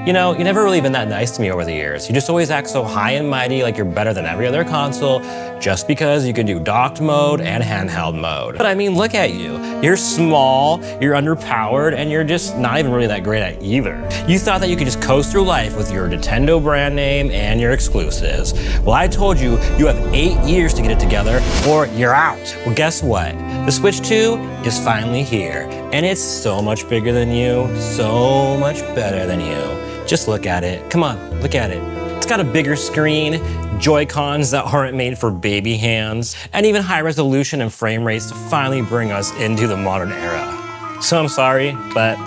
You know, you never really been that nice to me over the years. You just always act so high and mighty like you're better than every other console just because you can do docked mode and handheld mode. But I mean, look at you. You're small, you're underpowered, and you're just not even really that great at either. You thought that you could just coast through life with your Nintendo brand name and your exclusives. Well, I told you, you have 8 years to get it together or you're out. Well, guess what? The Switch 2 is finally here, and it's so much bigger than you, so much better than you. Just look at it. Come on, look at it. It's got a bigger screen, Joy-Cons that aren't made for baby hands, and even high resolution and frame rates to finally bring us into the modern era. So I'm sorry, but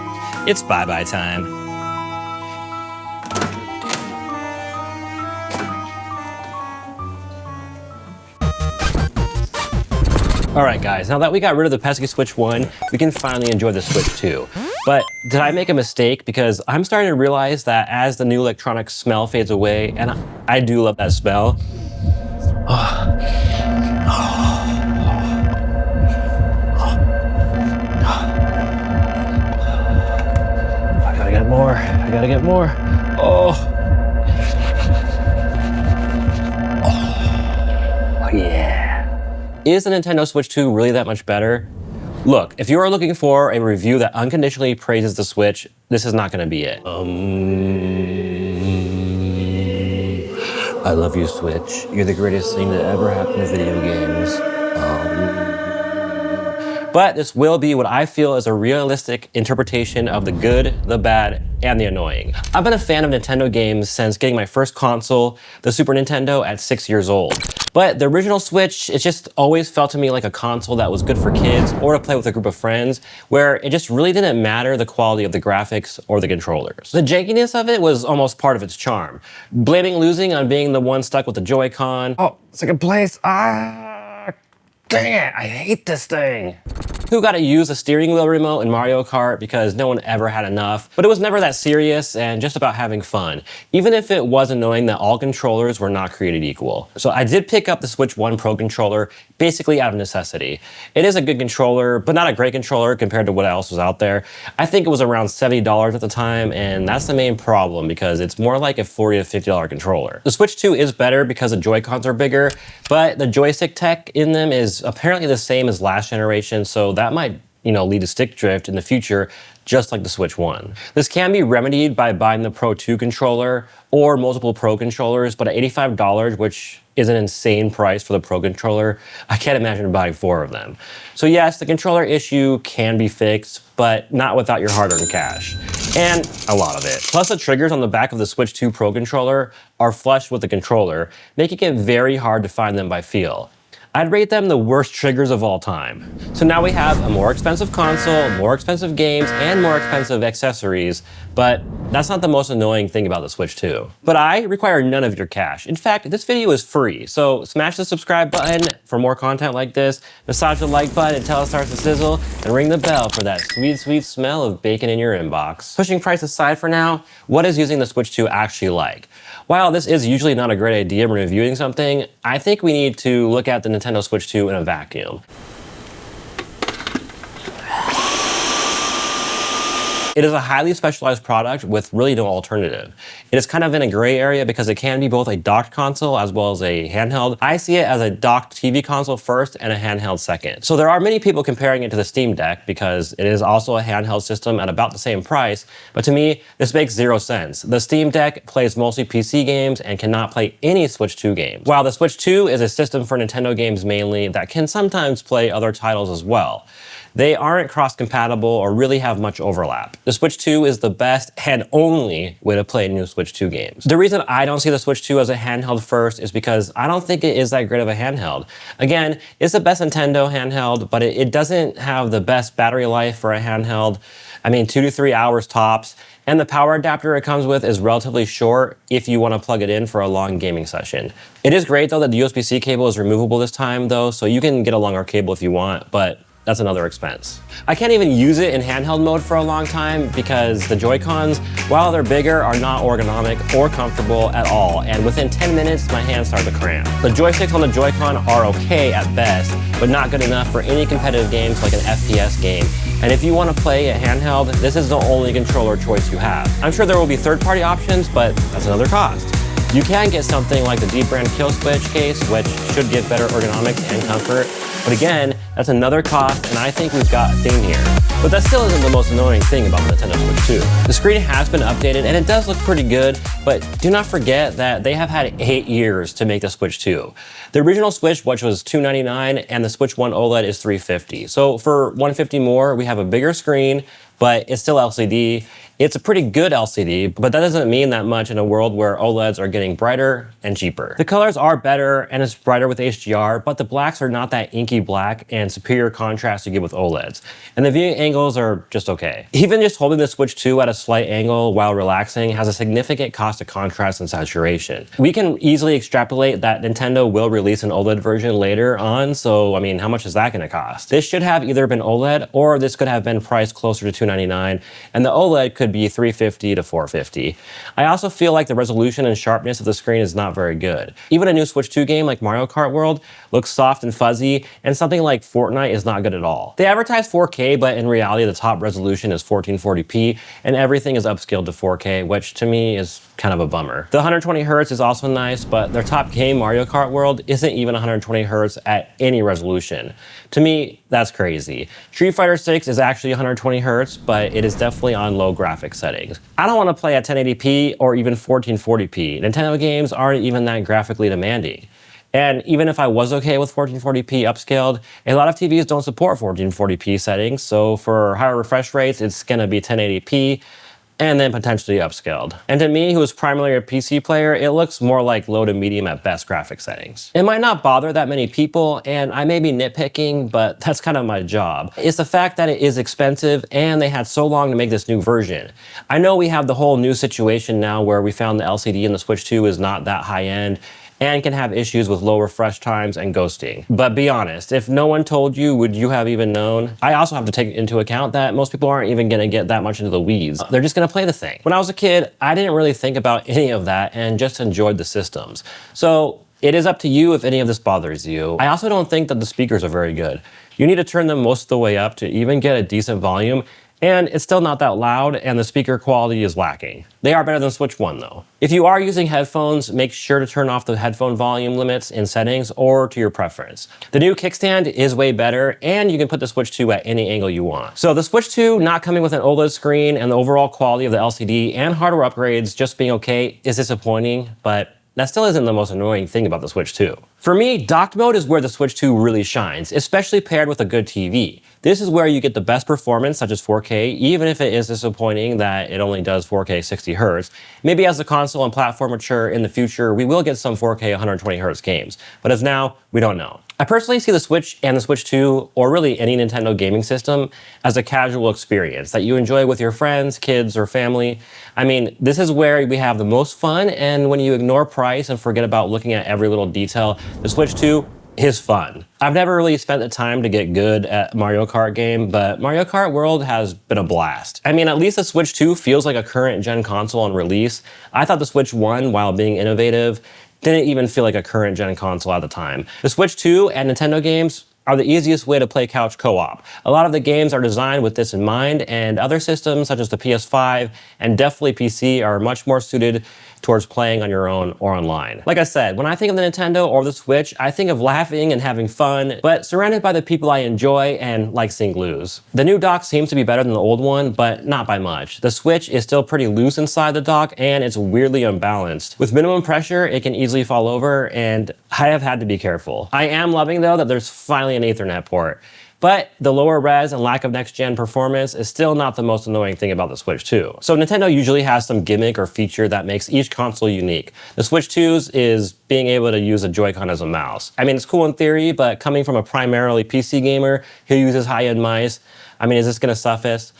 it's bye-bye time. All right, guys, now that we got rid of the pesky Switch 1, we can finally enjoy the Switch 2. But did I make a mistake? Because I'm starting to realize that as the new electronic smell fades away, and I do love that smell. I gotta get more, I gotta get more. Oh yeah. Is the Nintendo Switch 2 really that much better? Look, if you are looking for a review that unconditionally praises the Switch, this is not gonna be it. I love you, Switch. You're the greatest thing that ever happened to video games. But this will be what I feel is a realistic interpretation of the good, the bad, and the annoying. I've been a fan of Nintendo games since getting my first console, the Super Nintendo, at 6 years old. But the original Switch, it just always felt to me like a console that was good for kids or to play with a group of friends, where it just really didn't matter the quality of the graphics or the controllers. The jankiness of it was almost part of its charm. Blaming losing on being the one stuck with the Joy-Con. Oh, second place. Dang it, I hate this thing. Who got to use the steering wheel remote in Mario Kart because no one ever had enough, but it was never that serious and just about having fun, even if it was annoying that all controllers were not created equal. So I did pick up the Switch 1 Pro controller basically out of necessity. It is a good controller, but not a great controller compared to what else was out there. I think it was around $70 at the time, and that's the main problem because it's more like a $40 to $50 controller. The Switch 2 is better because the Joy-Cons are bigger, but the joystick tech in them is apparently the same as last generation, so that might, lead to stick drift in the future, just like the Switch 1. This can be remedied by buying the Pro 2 controller or multiple Pro controllers, but at $85, which is an insane price for the Pro controller, I can't imagine buying 4 of them. So yes, the controller issue can be fixed, but not without your hard-earned cash. And a lot of it. Plus, the triggers on the back of the Switch 2 Pro controller are flush with the controller, making it very hard to find them by feel. I'd rate them the worst triggers of all time. So now we have a more expensive console, more expensive games, and more expensive accessories, but that's not the most annoying thing about the Switch 2. But I require none of your cash. In fact, this video is free, so smash the subscribe button for more content like this, massage the like button until it starts to sizzle, and ring the bell for that sweet, sweet smell of bacon in your inbox. Pushing price aside for now, what is using the Switch 2 actually like? While this is usually not a great idea when reviewing something, I think we need to look at the Nintendo Switch 2 in a vacuum. It is a highly specialized product with really no alternative. It is kind of in a gray area because it can be both a docked console as well as a handheld. I see it as a docked TV console first and a handheld second. So there are many people comparing it to the Steam Deck because it is also a handheld system at about the same price, but to me, this makes zero sense. The Steam Deck plays mostly PC games and cannot play any Switch 2 games, while the Switch 2 is a system for Nintendo games mainly that can sometimes play other titles as well. They aren't cross-compatible or really have much overlap. The Switch 2 is the best and only way to play new Switch 2 games. The reason I don't see the Switch 2 as a handheld first is because I don't think it is that great of a handheld. Again, it's the best Nintendo handheld, but it doesn't have the best battery life for a handheld. I mean, 2 to 3 hours tops. And the power adapter it comes with is relatively short if you want to plug it in for a long gaming session. It is great though that the USB-C cable is removable this time though, so you can get a longer cable if you want, but that's another expense. I can't even use it in handheld mode for a long time because the Joy-Cons, while they're bigger, are not ergonomic or comfortable at all, and within 10 minutes, my hands start to cramp. The joysticks on the Joy-Con are okay at best, but not good enough for any competitive games like an FPS game. And if you want to play a handheld, this is the only controller choice you have. I'm sure there will be third-party options, but that's another cost. You can get something like the Deep Brand Kill Switch case, which should give better ergonomics and comfort. But again, that's another cost, and I think we've got a theme here. But that still isn't the most annoying thing about the Nintendo Switch 2. The screen has been updated, and it does look pretty good, but do not forget that they have had 8 years to make the Switch 2. The original Switch, which was $299, and the Switch 1 OLED is $350. So for $150 more, we have a bigger screen, but it's still LCD. It's a pretty good LCD, but that doesn't mean that much in a world where OLEDs are getting brighter and cheaper. The colors are better and it's brighter with HDR, but the blacks are not that inky black and superior contrast you get with OLEDs. And the viewing angles are just okay. Even just holding the Switch 2 at a slight angle while relaxing has a significant cost of contrast and saturation. We can easily extrapolate that Nintendo will release an OLED version later on, so I mean, how much is that gonna cost? This should have either been OLED or this could have been priced closer to $299, and the OLED could be $350 to $450. I also feel like the resolution and sharpness of the screen is not very good. Even a new Switch 2 game like Mario Kart World looks soft and fuzzy, and something like Fortnite is not good at all. They advertise 4K, but in reality the top resolution is 1440p, and everything is upscaled to 4K, which to me is kind of a bummer. The 120 Hz is also nice, but their top game, Mario Kart World, isn't even 120 Hz at any resolution. To me, that's crazy. Street Fighter 6 is actually 120 Hz, but it is definitely on low graphics settings. I don't want to play at 1080p or even 1440p. Nintendo games aren't even that graphically demanding. And even if I was okay with 1440p upscaled, a lot of TVs don't support 1440p settings, so for higher refresh rates, it's gonna be 1080p, and then potentially upscaled. And to me, who is primarily a PC player, it looks more like low to medium at best graphic settings. It might not bother that many people, and I may be nitpicking, but that's kind of my job. It's the fact that it is expensive, and they had so long to make this new version. I know we have the whole new situation now where we found the LCD in the Switch 2 is not that high end, and can have issues with low refresh times and ghosting. But be honest, if no one told you, would you have even known? I also have to take into account that most people aren't even gonna get that much into the weeds. They're just gonna play the thing. When I was a kid, I didn't really think about any of that and just enjoyed the systems. So it is up to you if any of this bothers you. I also don't think that the speakers are very good. You need to turn them most of the way up to even get a decent volume, and it's still not that loud, and the speaker quality is lacking. They are better than Switch 1 though. If you are using headphones, make sure to turn off the headphone volume limits in settings or to your preference. The new kickstand is way better, and you can put the Switch 2 at any angle you want. So the Switch 2 not coming with an OLED screen and the overall quality of the LCD and hardware upgrades just being okay is disappointing, but that still isn't the most annoying thing about the Switch 2. For me, docked mode is where the Switch 2 really shines, especially paired with a good TV. This is where you get the best performance, such as 4K, even if it is disappointing that it only does 4K 60 Hz. Maybe as the console and platform mature in the future, we will get some 4K 120 Hz games, but as now, we don't know. I personally see the Switch and the Switch 2, or really any Nintendo gaming system, as a casual experience that you enjoy with your friends, kids, or family. I mean, this is where we have the most fun, and when you ignore price and forget about looking at every little detail, the Switch 2 is fun. I've never really spent the time to get good at Mario Kart game, but Mario Kart World has been a blast. I mean, at least the Switch 2 feels like a current gen console on release. I thought the Switch 1, while being innovative, didn't even feel like a current gen console at the time. The Switch 2 and Nintendo games are the easiest way to play couch co-op. A lot of the games are designed with this in mind, and other systems such as the PS5 and definitely PC are much more suited towards playing on your own or online. Like I said, when I think of the Nintendo or the Switch, I think of laughing and having fun, but surrounded by the people I enjoy and like seeing lose. The new dock seems to be better than the old one, but not by much. The Switch is still pretty loose inside the dock, and it's weirdly unbalanced. With minimum pressure, it can easily fall over, and I have had to be careful. I am loving though that there's finally an Ethernet port. But the lower res and lack of next-gen performance is still not the most annoying thing about the Switch 2. So Nintendo usually has some gimmick or feature that makes each console unique. The Switch 2's is being able to use a Joy-Con as a mouse. I mean, it's cool in theory, but coming from a primarily PC gamer who uses high-end mice, I mean, is this gonna suffice?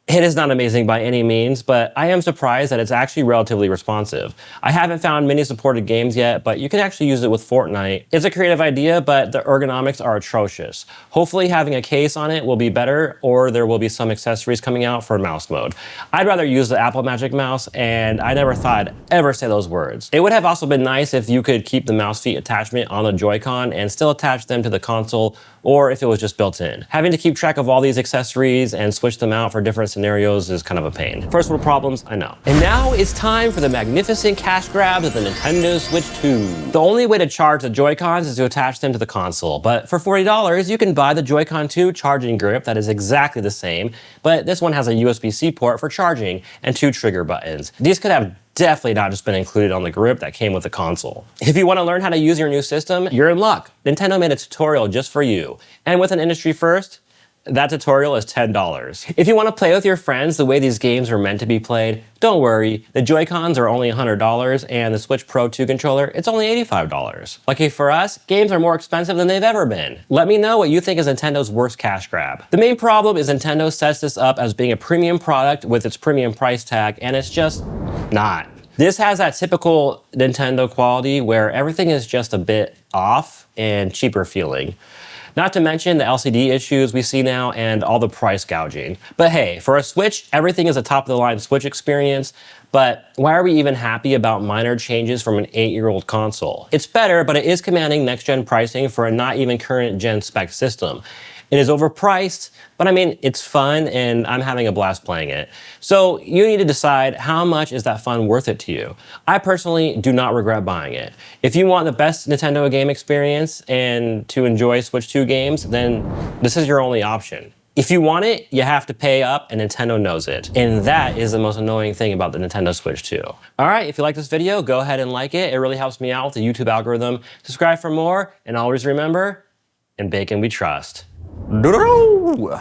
It is not amazing by any means, but I am surprised that it's actually relatively responsive. I haven't found many supported games yet, but you can actually use it with Fortnite. It's a creative idea, but the ergonomics are atrocious. Hopefully having a case on it will be better, or there will be some accessories coming out for mouse mode. I'd rather use the Apple Magic Mouse, and I never thought I'd ever say those words. It would have also been nice if you could keep the mouse feet attachment on the Joy-Con and still attach them to the console, or if it was just built in. Having to keep track of all these accessories and switch them out for different scenarios is kind of a pain. First world problems, I know. And now it's time for the magnificent cash grab of the Nintendo Switch 2. The only way to charge the Joy-Cons is to attach them to the console, but for $40, you can buy the Joy-Con 2 charging grip that is exactly the same, but this one has a USB-C port for charging and 2 trigger buttons. These could have definitely not just been included on the grip that came with the console. If you want to learn how to use your new system, you're in luck. Nintendo made a tutorial just for you. And with an industry first, that tutorial is $10. If you want to play with your friends the way these games are meant to be played, don't worry. The Joy-Cons are only $100 and the Switch Pro 2 controller, it's only $85. Lucky for us, games are more expensive than they've ever been. Let me know what you think is Nintendo's worst cash grab. The main problem is Nintendo sets this up as being a premium product with its premium price tag, and it's just not. This has that typical Nintendo quality where everything is just a bit off and cheaper feeling. Not to mention the LCD issues we see now and all the price gouging. But hey, for a Switch, everything is a top-of-the-line Switch experience, but why are we even happy about minor changes from an 8-year-old console? It's better, but it is commanding next-gen pricing for a not even current-gen spec system. It is overpriced, but I mean, it's fun and I'm having a blast playing it. So you need to decide how much is that fun worth it to you. I personally do not regret buying it. If you want the best Nintendo game experience and to enjoy Switch 2 games, then this is your only option. If you want it, you have to pay up and Nintendo knows it. And that is the most annoying thing about the Nintendo Switch 2. All right, if you like this video, go ahead and like it. It really helps me out with the YouTube algorithm. Subscribe for more, and always remember, in bacon we trust. Doo-doo-doo!